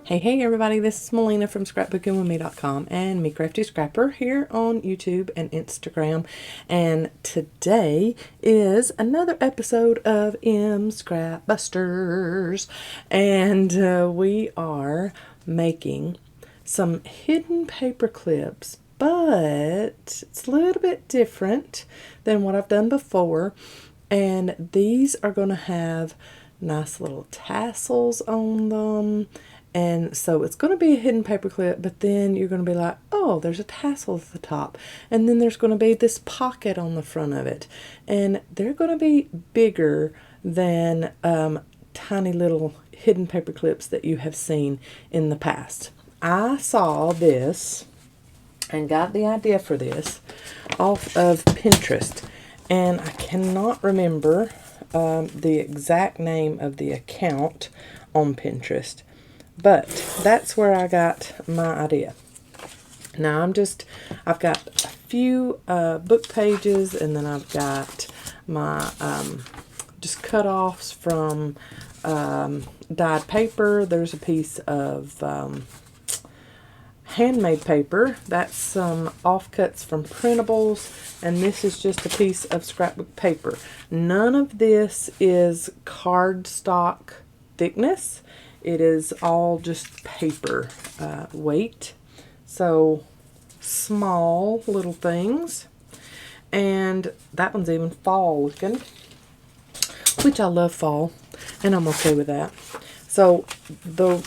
Hey everybody, this is Melina from ScrapbookingwithME.com and Me Crafty Scrapper here on YouTube and Instagram. And today is another episode of M Scrap Busters. And we are making some hidden paper clips, but it's a little bit different than what I've done before. And these are going to have nice little tassels on them. And so it's going to be a hidden paper clip, but then you're going to be like, oh, there's a tassel at the top. And then there's going to be this pocket on the front of it. And they're going to be bigger than tiny little hidden paper clips that you have seen in the past. I saw this and got the idea for this off of Pinterest. And I cannot remember the exact name of the account on Pinterest. But that's where I got my idea. Now I've got a few book pages, and then I've got my just cut-offs from dyed paper. There's a piece of handmade paper. That's some offcuts from printables, and this is just a piece of scrapbook paper. None of this is cardstock thickness. It is all just paper weight. So small little things. And that one's even fall looking, which I love fall, and I'm okay with that. So the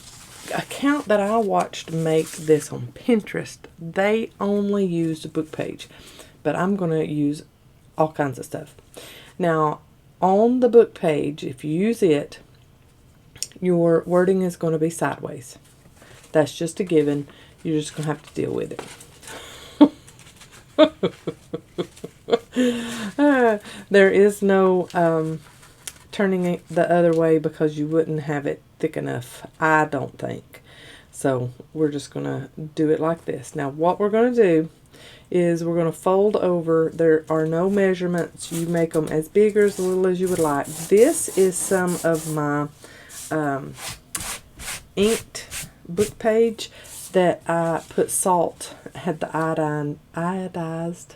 account that I watched make this on Pinterest, they only used a book page, but I'm going to use all kinds of stuff. Now on the book page, if you use it, your wording is going to be sideways. That's just a given. You're just going to have to deal with it. There is no turning it the other way, because you wouldn't have it thick enough, I don't think. So we're just going to do it like this. Now what we're going to do is we're going to fold over. There are no measurements. You make them as big or as little as you would like. This is some of my inked book page that I put salt, had the iodized,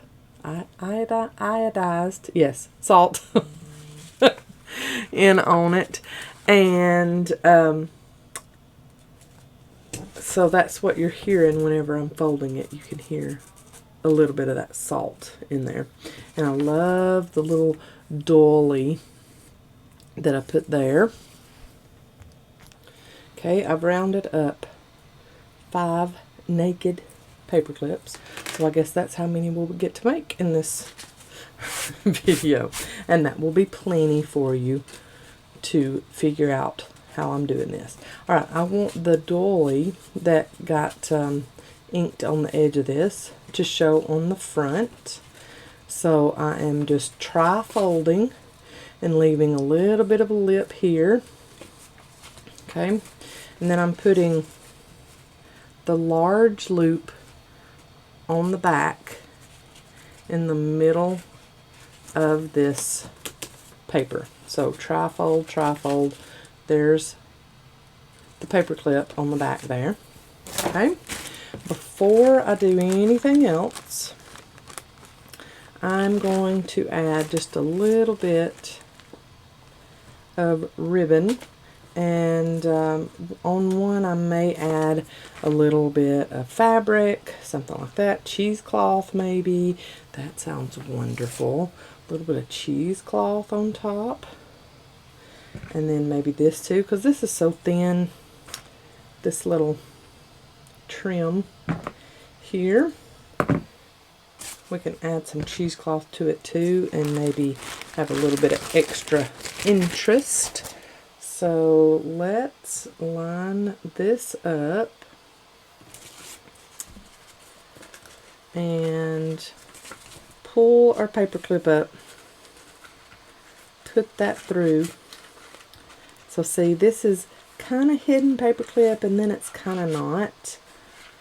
yes, salt in on it. And so that's what you're hearing whenever I'm folding it. You can hear a little bit of that salt in there. And I love the little dolly that I put there. Okay, I've rounded up 5 naked paper clips. So I guess that's how many we'll get to make in this video. And that will be plenty for you to figure out how I'm doing this. Alright, I want the dolly that got inked on the edge of this to show on the front. So I am just tri-folding and leaving a little bit of a lip here. Okay. And then I'm putting the large loop on the back in the middle of this paper. So tri-fold, tri-fold. There's the paper clip on the back there. Okay. Before I do anything else, I'm going to add just a little bit of ribbon. And on one I may add a little bit of fabric, something like that, cheesecloth maybe. That sounds wonderful. A little bit of cheesecloth on top. And then maybe this too, because this is so thin. This little trim here. We can add some cheesecloth to it too, and maybe have a little bit of extra interest. So let's line this up and pull our paper clip up, put that through. So see, this is kind of hidden paper clip, and then it's kind of not,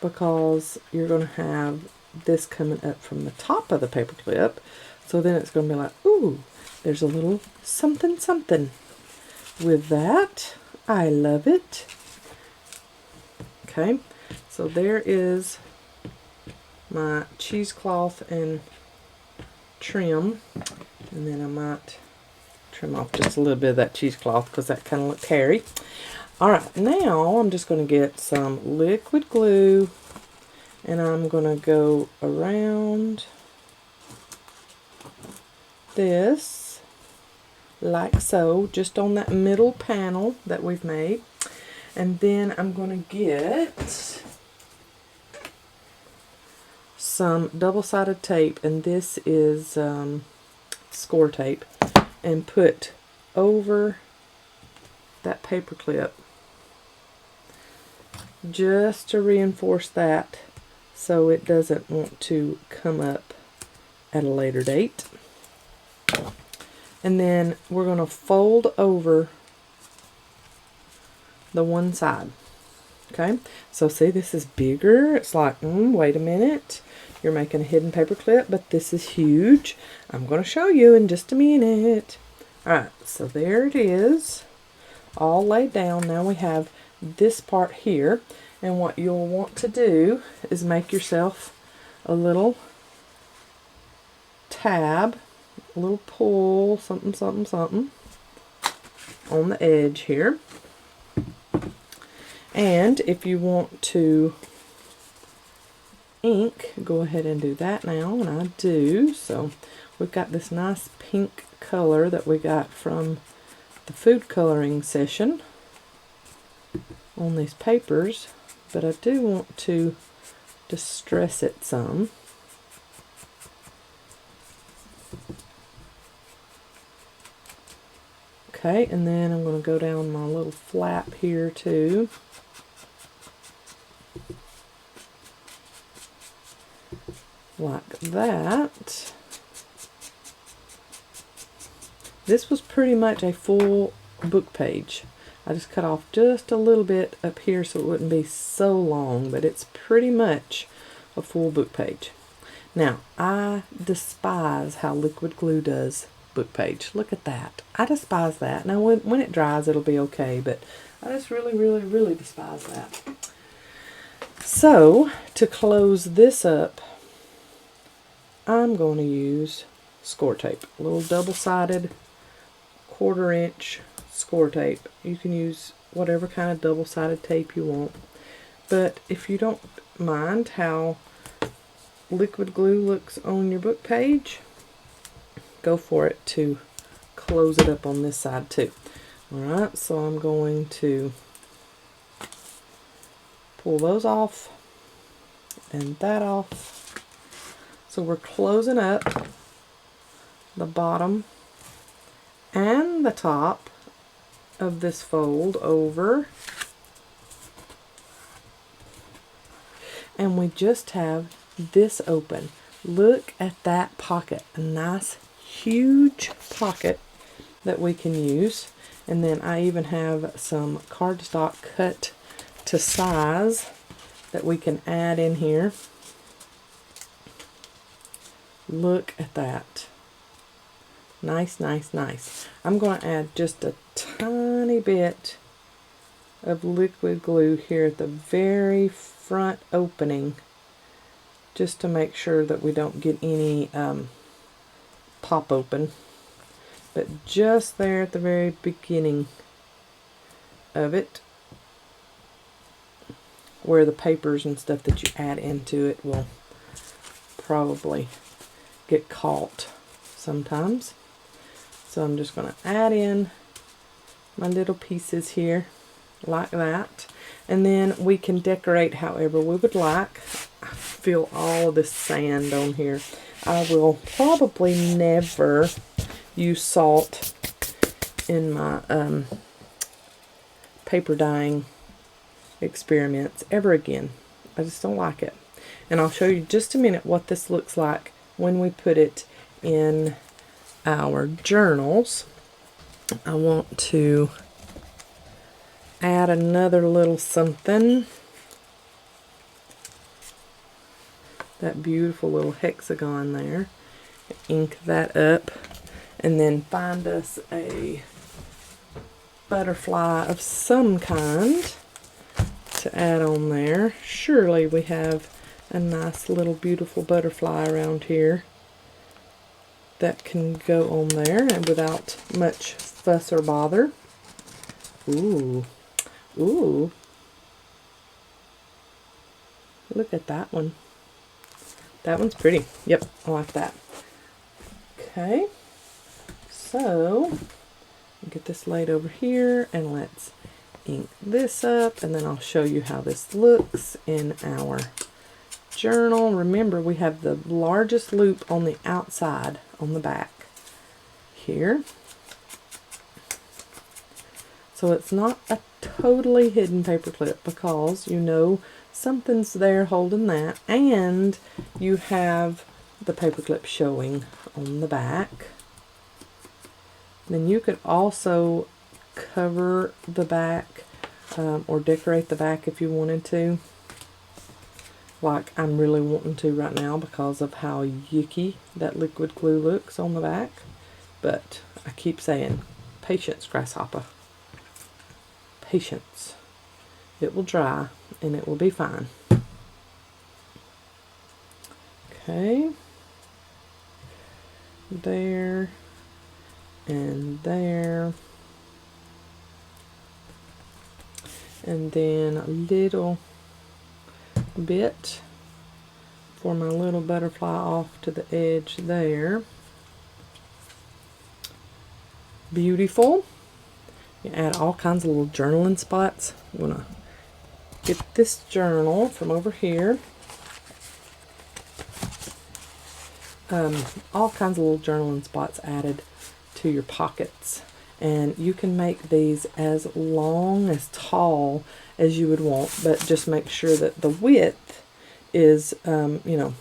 because you're going to have this coming up from the top of the paper clip. So then it's going to be like, ooh, there's a little something something with that. I love it. Okay, so there is my cheesecloth and trim, and then I might trim off just a little bit of that cheesecloth because that kind of looked hairy. Alright, now I'm just going to get some liquid glue, and I'm going to go around this like so, just on that middle panel that we've made. And then I'm going to get some double-sided tape, and this is score tape, and put over that paper clip just to reinforce that so it doesn't want to come up at a later date. And then we're going to fold over the one side. Okay, so see, this is bigger. It's like, wait a minute, you're making a hidden paper clip, but this is huge. I'm going to show you in just a minute. Alright, so there it is, all laid down. Now we have this part here, and what you'll want to do is make yourself a little tab, a little pull, something, something, something on the edge here. And if you want to ink, go ahead and do that now, and I do. So we've got this nice pink color that we got from the food coloring session on these papers, but I do want to distress it some. Okay, and then I'm going to go down my little flap here too. Like that. This was pretty much a full book page. I just cut off just a little bit up here so it wouldn't be so long, but it's pretty much a full book page. Now, I despise how liquid glue does book page. Look at that. I despise that. Now, when it dries, it'll be okay, but I just really, really, really despise that. So, to close this up, I'm going to use score tape, a little double-sided 1/4 inch score tape. You can use whatever kind of double-sided tape you want, but if you don't mind how liquid glue looks on your book page, go for it to close it up on this side too. Alright, so I'm going to pull those off and that off. So we're closing up the bottom and the top of this fold over, and we just have this open. Look at that pocket, a nice huge pocket that we can use. And then I even have some cardstock cut to size that we can add in here. Look at that. Nice, nice, nice. I'm going to add just a tiny bit of liquid glue here at the very front opening, just to make sure that we don't get any pop open. But just there at the very beginning of it, where the papers and stuff that you add into it will probably get caught sometimes. So I'm just going to add in my little pieces here like that, and then we can decorate however we would like. I feel all of this sand on here. I will probably never use salt in my paper dyeing experiments ever again. I just don't like it. And I'll show you just a minute what this looks like when we put it in our journals. I want to add another little something. That beautiful little hexagon there. Ink that up, and then find us a butterfly of some kind to add on there. Surely we have a nice little beautiful butterfly around here that can go on there and without much fuss or bother. Ooh, ooh. Look at that one. That one's pretty. Yep, I like that. Okay, so get this laid over here and let's ink this up, and then I'll show you how this looks in our journal. Remember, we have the largest loop on the outside on the back here. So it's not a totally hidden paper clip because you know something's there holding that, and you have the paper clip showing on the back. Then you could also cover the back or decorate the back if you wanted to, like I'm really wanting to right now because of how yucky that liquid glue looks on the back. But I keep saying, patience, grasshopper. Patience. It will dry and it will be fine. Okay. There. And there. And then a little bit for my little butterfly off to the edge there. Beautiful. You add all kinds of little journaling spots. I'm gonna get this journal from over here. All kinds of little journaling spots added to your pockets, and you can make these as long as tall as you would want, but just make sure that the width is you know,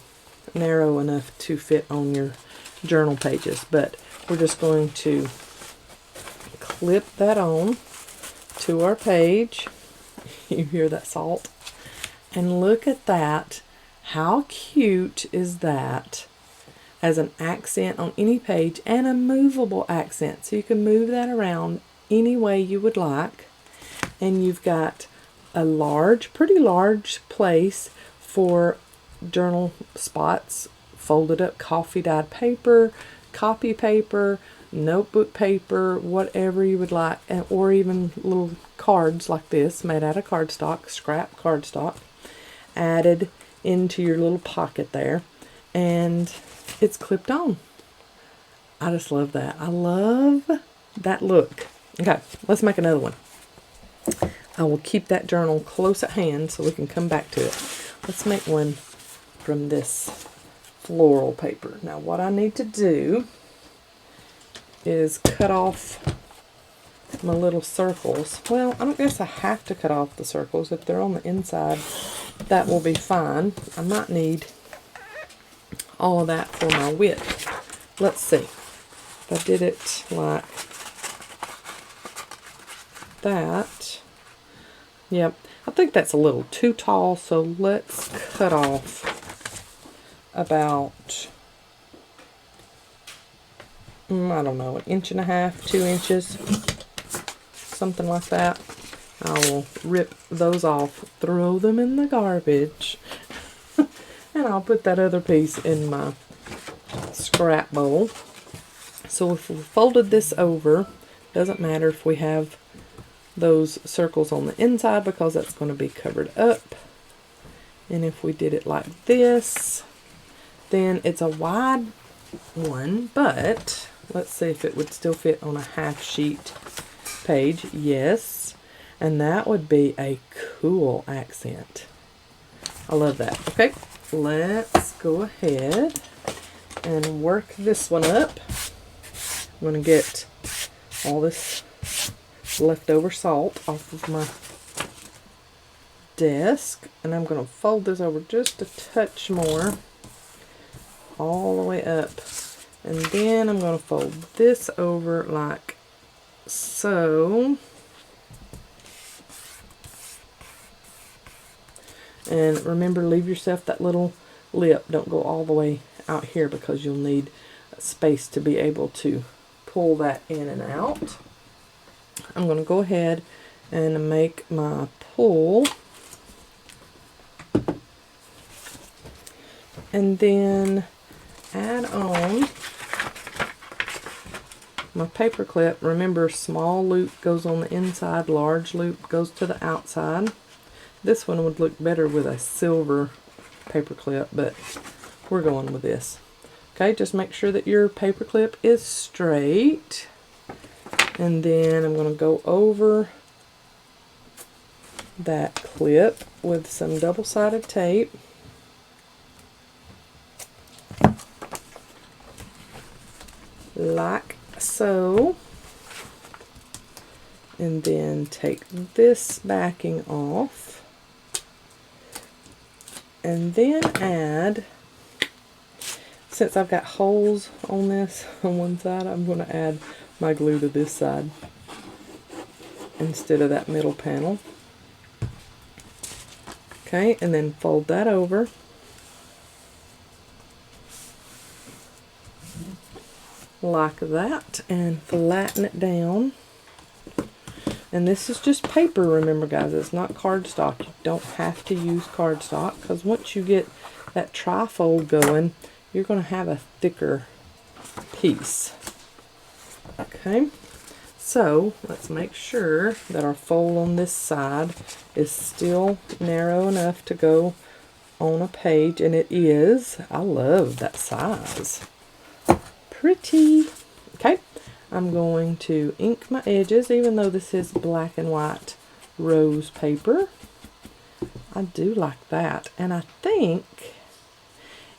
narrow enough to fit on your journal pages. But we're just going to clip that on to our page. You hear that salt? And look at that. How cute is that as an accent on any page, and a movable accent, so you can move that around any way you would like. And you've got a large, pretty large place for journal spots, folded up coffee dyed paper, copy paper, notebook paper, whatever you would like, or even little cards like this made out of cardstock, scrap cardstock, added into your little pocket there, and it's clipped on. I just love that. I love that look. Okay, let's make another one. I will keep that journal close at hand so we can come back to it. Let's make one from this floral paper. Now what I need to do is cut off my little circles. Well, I don't guess I have to cut off the circles. If they're on the inside, that will be fine. I might need all of that for my width. Let's see. If I did it like that. Yep, I think that's a little too tall, so let's cut off about, I don't know, 1.5 inches, 2 inches, something like that. I will rip those off, throw them in the garbage, and I'll put that other piece in my scrap bowl. So if we folded this over, doesn't matter if we have those circles on the inside because that's going to be covered up. And if we did it like this, then it's a wide one, but let's see if it would still fit on a half sheet page. Yes, and that would be a cool accent. I love that. Okay, let's go ahead and work this one up. I'm going to get all this leftover salt off of my desk, and I'm going to fold this over just a touch more all the way up, and then I'm going to fold this over like so. And remember, leave yourself that little lip. Don't go all the way out here because you'll need space to be able to pull that in and out. I'm going to go ahead and make my pull And then add on my paper clip. Remember, small loop goes on the inside, large loop goes to the outside. This one would look better with a silver paper clip, but we're going with this. Okay, just make sure that your paper clip is straight. And then I'm going to go over that clip with some double-sided tape. Like so. And then take this backing off. And then add, since I've got holes on this on one side, I'm going to add my glue to this side instead of that middle panel. Okay, and then fold that over. Like that, and flatten it down. And this is just paper, remember guys, it's not cardstock. You don't have to use cardstock, because once you get that tri-fold going, you're going to have a thicker piece. Okay, so let's make sure that our fold on this side is still narrow enough to go on a page, and it is. I love that size. Pretty. Okay, I'm going to ink my edges, even though this is black and white rose paper. I do like that, and I think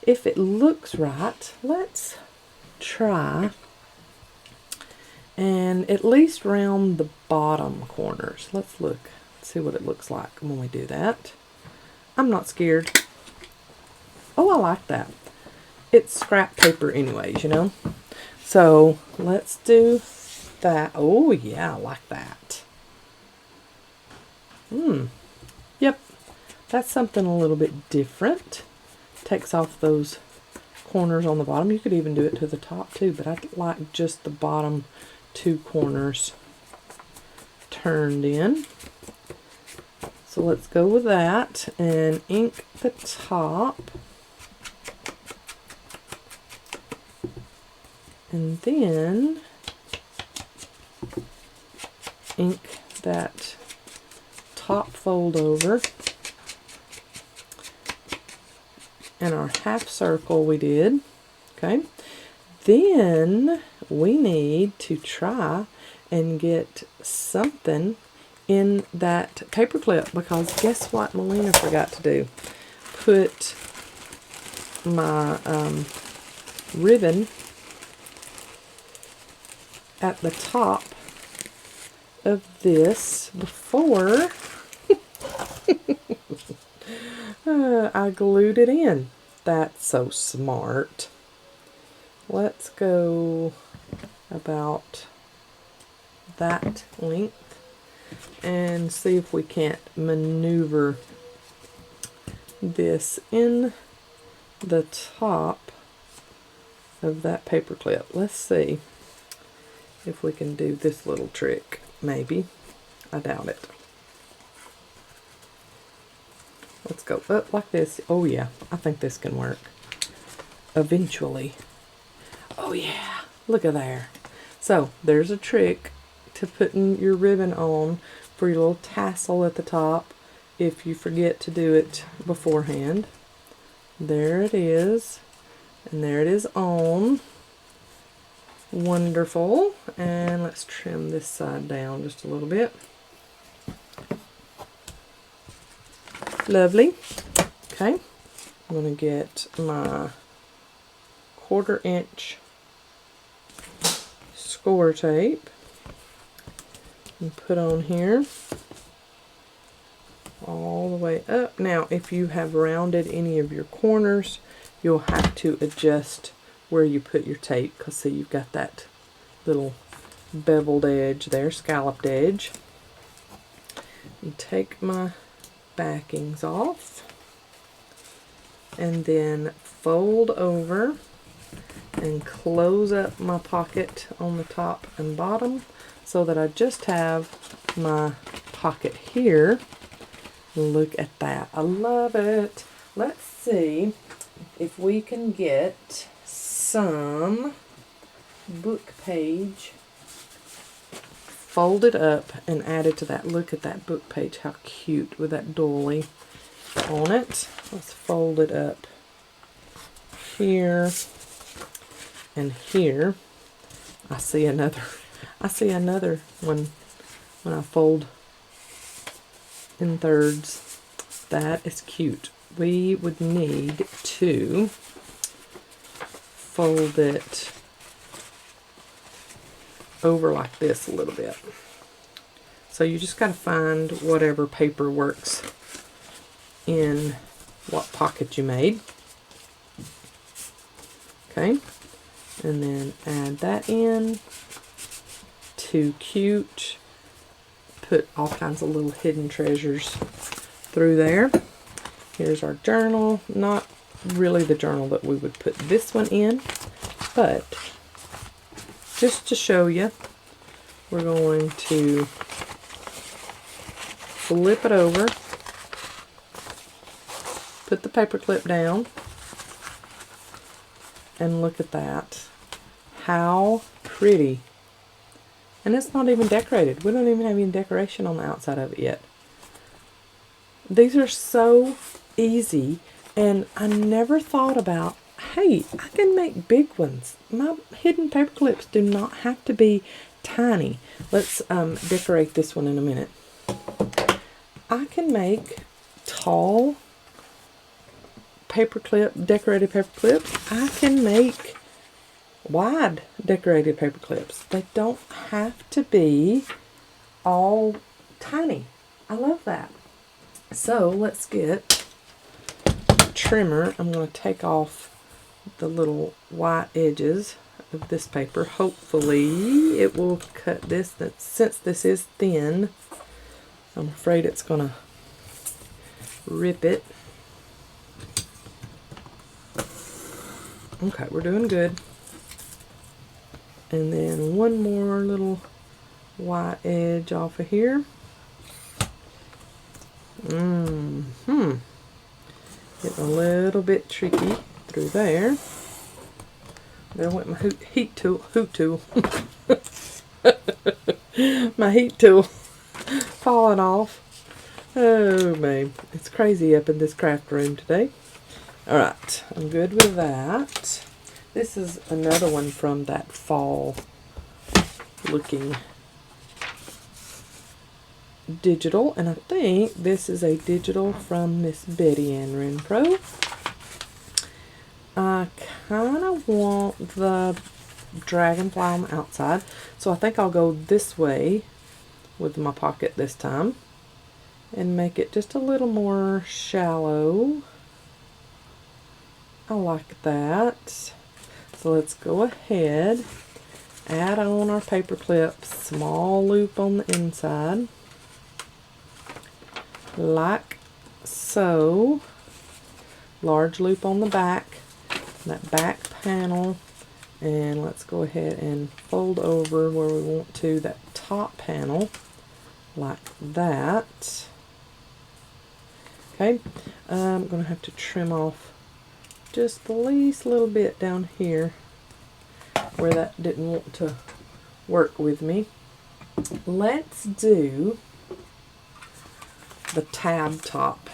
if it looks right, let's try and at least round the bottom corners. Let's look, see what it looks like when we do that. I'm not scared. Oh, I like that. It's scrap paper anyways, you know. So let's do that. Oh yeah, I like that. Yep, that's something a little bit different. Takes off those corners on the bottom. You could even do it to the top too, but I like just the bottom two corners turned in. So let's go with that and ink the top. And then ink that top fold over. And our half circle we did. Okay. Then we need to try and get something in that paper clip, because guess what Melina forgot to do? Put my ribbon at the top of this before I glued it in. That's so smart. Let's go about that length and see if we can't maneuver this in the top of that paper clip. Let's see if we can do this little trick. Maybe. I doubt it. Let's go up like this. Oh yeah, I think this can work. Eventually. Oh yeah, look at there. So there's a trick to putting your ribbon on for your little tassel at the top if you forget to do it beforehand. There it is. And there it is on. Wonderful. And let's trim this side down just a little bit. Lovely. Okay. I'm going to get my 1/4 inch score tape and put on here all the way up. Now, if you have rounded any of your corners, you'll have to adjust where you put your tape, because see, you've got that little beveled edge there, scalloped edge. And take my backings off and then fold over and close up my pocket on the top and bottom so that I just have my pocket here. Look at that. I love it. Let's see if we can get some book page folded up and added to that. Look at that book page, how cute with that doily on it. Let's fold it up here and here. I see another one when I fold in thirds. That is cute. We would need to fold it over like this a little bit. So you just got to find whatever paper works in what pocket you made. Okay, and then add that in. Too cute. Put all kinds of little hidden treasures through there. Here's our journal. Not really the journal that we would put this one in, but just to show you, we're going to flip it over, put the paper clip down, and look at that. How pretty. And it's not even decorated. We don't even have any decoration on the outside of it yet. These are so easy, and I never thought about, hey, I can make big ones. My hidden paper clips do not have to be tiny. Let's decorate this one in a minute. I can make tall decorated paper clips. I can make wide decorated paper clips. They don't have to be all tiny. I love that. So let's get a trimmer. I'm going to take off the little white edges of this paper. Hopefully it will cut this. Since this is thin, I'm afraid it's going to rip it. Okay, we're doing good. And then one more little white edge off of here. Getting a little bit tricky through there. There went my heat tool. My heat tool falling off. Oh man, it's crazy up in this craft room today. Alright, I'm good with that. This is another one from that fall looking digital, and I think this is a digital from Miss Betty Ann Renfro. I kind of want the dragonfly on the outside, so I think I'll go this way with my pocket this time and make it just a little more shallow. I like that. So let's go ahead, add on our paper clip, small loop on the inside, like so, large loop on the back, that back panel, and let's go ahead and fold over where we want to that top panel, like that. Okay, I'm going to have to trim off just the least little bit down here where that didn't want to work with me. Let's do the tab top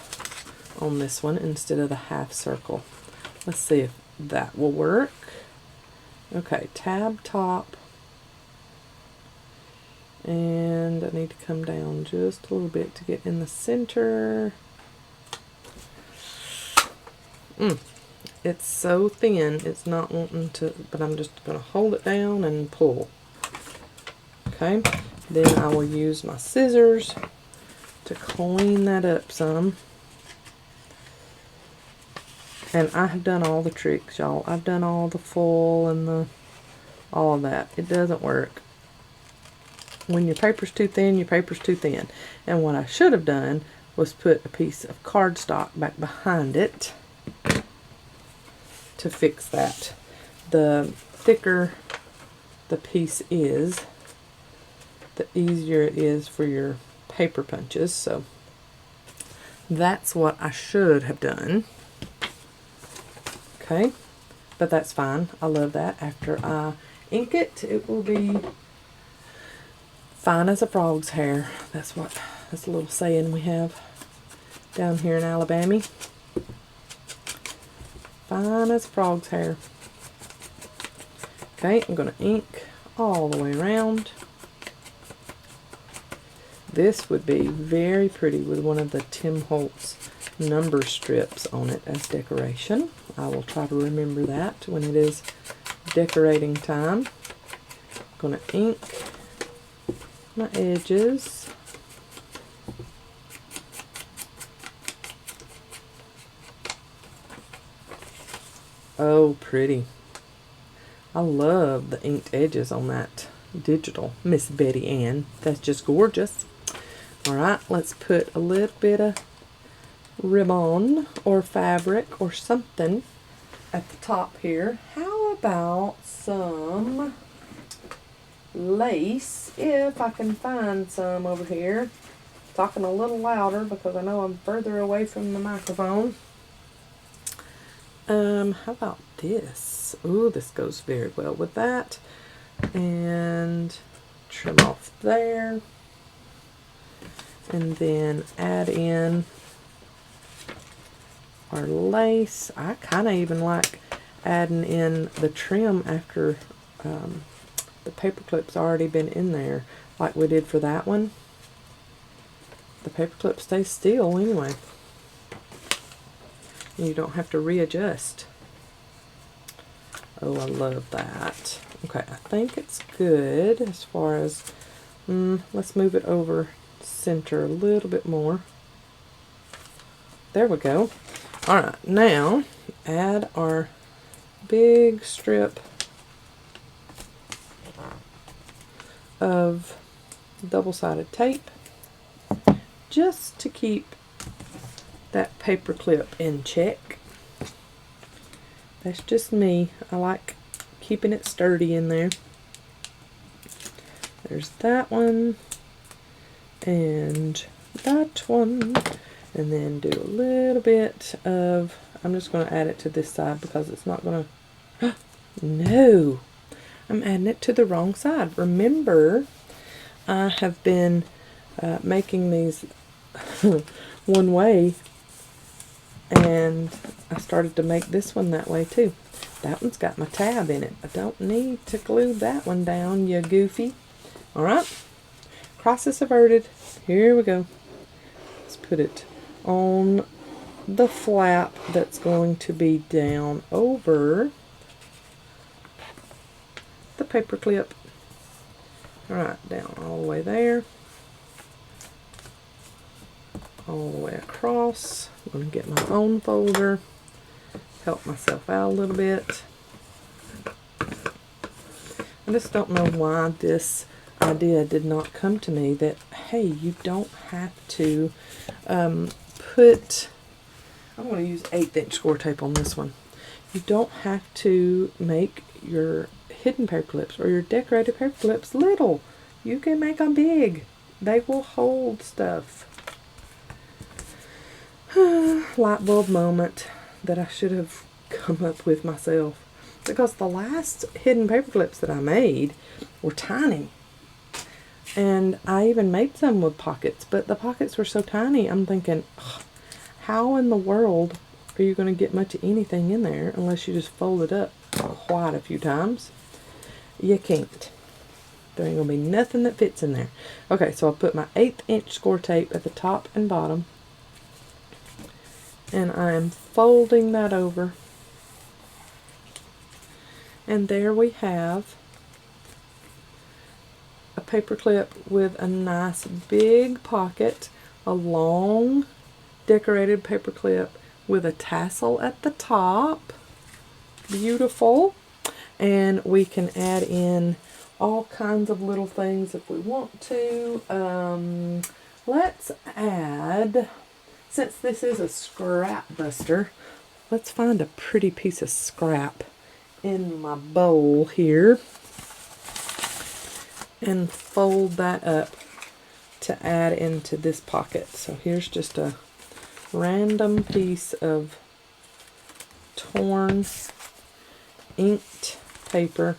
on this one instead of the half circle. Let's see if that will work. Okay, tab top, and I need to come down just a little bit to get in the center. It's so thin, it's not wanting to, but I'm just going to hold it down and pull. Okay, then I will use my scissors to clean that up some. And I have done all the tricks, y'all. I've done all the full and all of that. It doesn't work. When your paper's too thin, your paper's too thin. And what I should have done was put a piece of cardstock back behind it to fix that. The thicker the piece is, the easier it is for your paper punches. So that's what I should have done. Okay, but that's fine. I love that. After I ink it, it will be fine as a frog's hair. That's a little saying we have down here in Alabama. Fine as a frog's hair. Okay, I'm going to ink all the way around. This would be very pretty with one of the Tim Holtz number strips on it as decoration. I will try to remember that when it is decorating time. I'm going to ink my edges. Oh, pretty. I love the inked edges on that digital Miss Betty Ann. That's just gorgeous. Alright, let's put a little bit of ribbon or fabric or something at the top here. How about some lace, if I can find some over here. Talking a little louder because I know I'm further away from the microphone. How about this? Ooh, this goes very well with that. And trim off there. And then add in our lace. I kind of even like adding in the trim after the paper clip's already been in there, like we did for that one. The paper clip stays still anyway. You don't have to readjust. Oh, I love that. Okay, I think it's good as far as, let's move it over center a little bit more. There we go. Alright, now add our big strip of double-sided tape just to keep that paper clip in check. That's just me. I like keeping it sturdy in there. There's that one and that one, and then do a little bit of, I'm just going to add it to this side because it's not going to, no, I'm adding it to the wrong side. Remember, I have been making these one way, and I started to make this one that way too. That one's got my tab in it. I don't need to glue that one down, you goofy. Alright, crisis averted. Here we go. Let's put it on the flap that's going to be down over the paper clip. Alright, down all the way there. All the way across. I'm going to get my own folder, help myself out a little bit. I just don't know why this idea did not come to me that, hey, you don't have to put, I'm going to use 1/8" score tape on this one. You don't have to make your hidden paper clips or your decorated paper clips little. You can make them big. They will hold stuff. Light bulb moment that I should have come up with myself, because the last hidden paper clips that I made were tiny, and I even made some with pockets, but the pockets were so tiny. I'm thinking, how in the world are you going to get much of anything in there unless you just fold it up quite a few times? You can't. There ain't going to be nothing that fits in there. Okay, so I'll put my 1/8" score tape at the top and bottom. And I'm folding that over. And there we have a paper clip with a nice big pocket, a long decorated paper clip with a tassel at the top. Beautiful. And we can add in all kinds of little things if we want to. Let's add, since this is a scrap buster, let's find a pretty piece of scrap in my bowl here and fold that up to add into this pocket. So here's just a random piece of torn inked paper.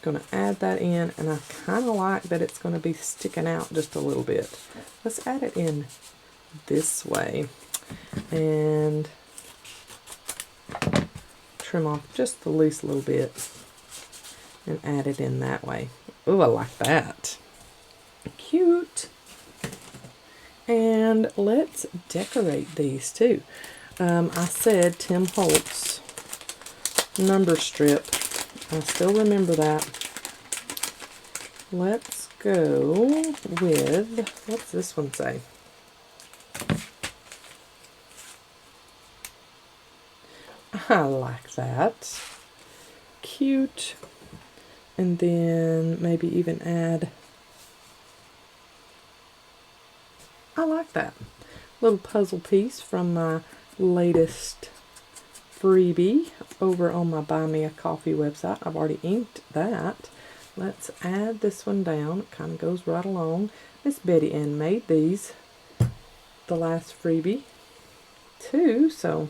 Going to add that in, and I kind of like that it's going to be sticking out just a little bit. Let's add it in this way and trim off just the least little bit and add it in that way. Ooh, I like that. Cute. And let's decorate these too. I said Tim Holtz number strip. I still remember that. Let's go with, what's this one say? I like that. Cute. And then maybe even add, I like that. Little puzzle piece from my latest freebie over on my Buy Me a Coffee website. I've already inked that. Let's add this one down. It kind of goes right along. Miss Betty Ann made these the last freebie too, so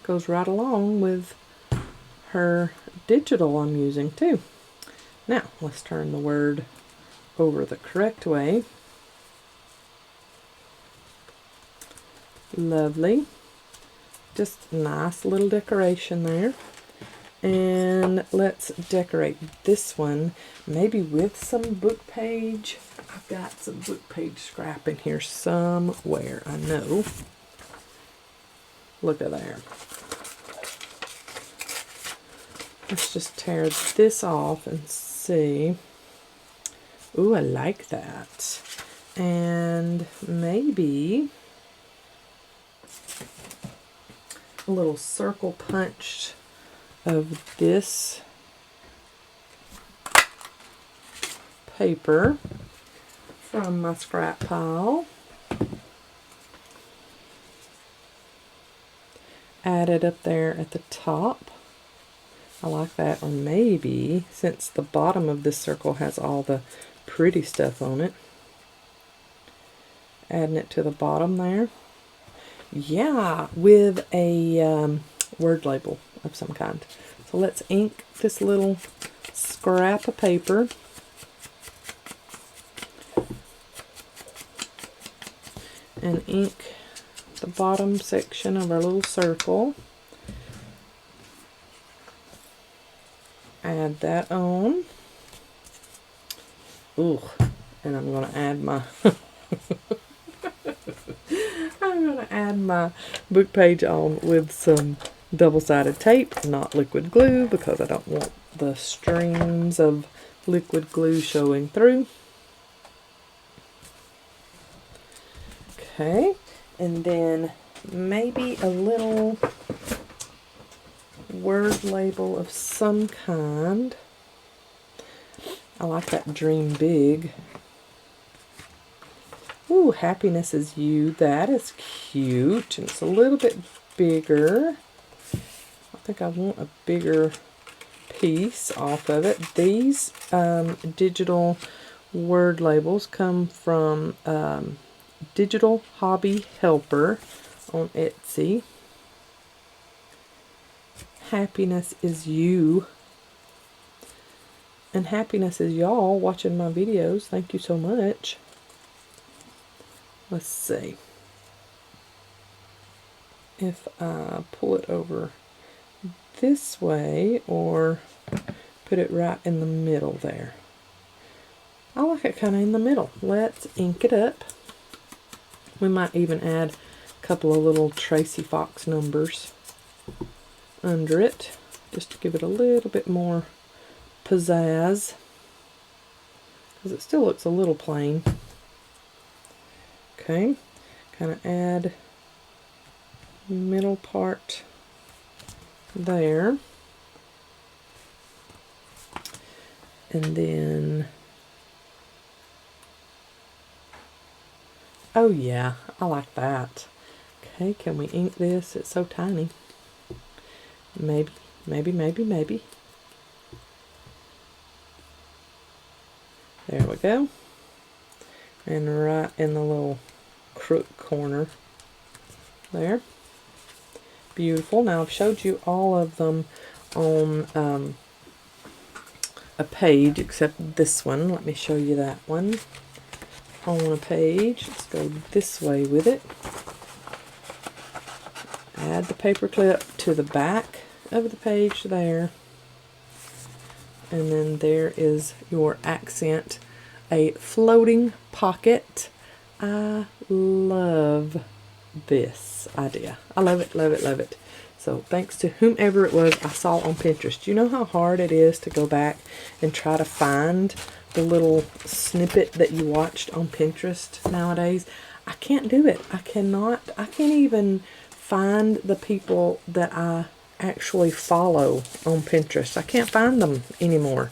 goes right along with her digital I'm using too. Now let's turn the word over the correct way. Lovely. Just nice little decoration there. And let's decorate this one maybe with some book page. I've got some book page scrap in here somewhere, I know. Look at there. Let's just tear this off and see. Ooh, I like that. And maybe a little circle punched of this paper from my scrap pile. Add it up there at the top. I like that. Or maybe, since the bottom of this circle has all the pretty stuff on it, adding it to the bottom there. Yeah, with a word label of some kind. So let's ink this little scrap of paper. And ink the bottom section of our little circle. Add that on. Ooh, and I'm going to add my I'm going to add my book page on with some double-sided tape, not liquid glue, because I don't want the streams of liquid glue showing through. Okay, and then maybe a little word label of some kind. I like that dream big. Ooh, happiness is you. That is cute. And it's a little bit bigger. I think I want a bigger piece off of it. These digital word labels come from Digital Hobby Helper on Etsy. Happiness is you. And happiness is y'all watching my videos. Thank you so much. Let's see if I pull it over this way or put it right in the middle there. I like it kind of in the middle. Let's ink it up. We might even add a couple of little Tracy Fox numbers under it just to give it a little bit more pizzazz, because it still looks a little plain. Okay, kind of add middle part there, and then, oh yeah, I like that. Okay, can we ink this? It's so tiny. Maybe. There we go. And right in the little crook corner there. Beautiful. Now I've showed you all of them on a page except this one. Let me show you that one on a page. Let's go this way with it. Add the paper clip to the back of the page there. And then there is your accent, a floating pocket. I love this idea. I love it, love it, love it. So thanks to whomever it was I saw on Pinterest. You know how hard it is to go back and try to find the little snippet that you watched on Pinterest nowadays? I can't do it. I can't even find the people that I actually follow on Pinterest. I can't find them anymore.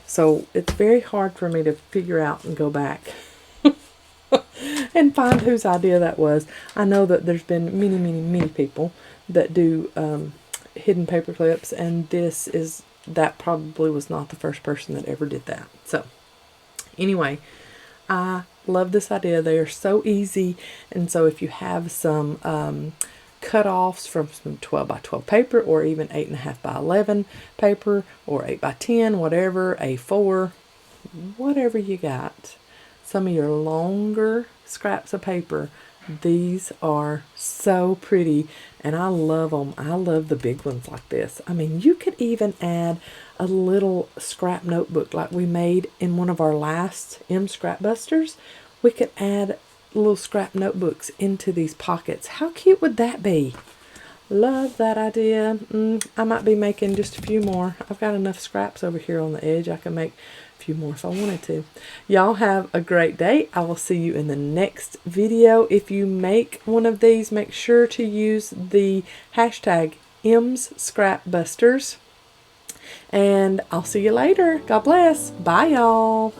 So it's very hard for me to figure out and go back and find whose idea that was. I know that there's been many, many, many people that do hidden paper clips, and that probably was not the first person that ever did that. So anyway, I love this idea. They are so easy, and so if you have some cut-offs from some 12 by 12 paper, or even 8.5 by 11 paper, or 8 by 10, whatever, A4, whatever you got, some of your longer scraps of paper, these are so pretty, and I love them. I love the big ones like this. I mean, you could even add a little scrap notebook like we made in one of our last Scrap Busters. We could add little scrap notebooks into these pockets. How cute would that be? Love that idea. I might be making just a few more. I've got enough scraps over here on the edge. I can make a few more if I wanted to. Y'all have a great day. I will see you in the next video. If you make one of these, make sure to use the hashtag #MsScrapBusters. And I'll see you later. God bless. Bye, y'all.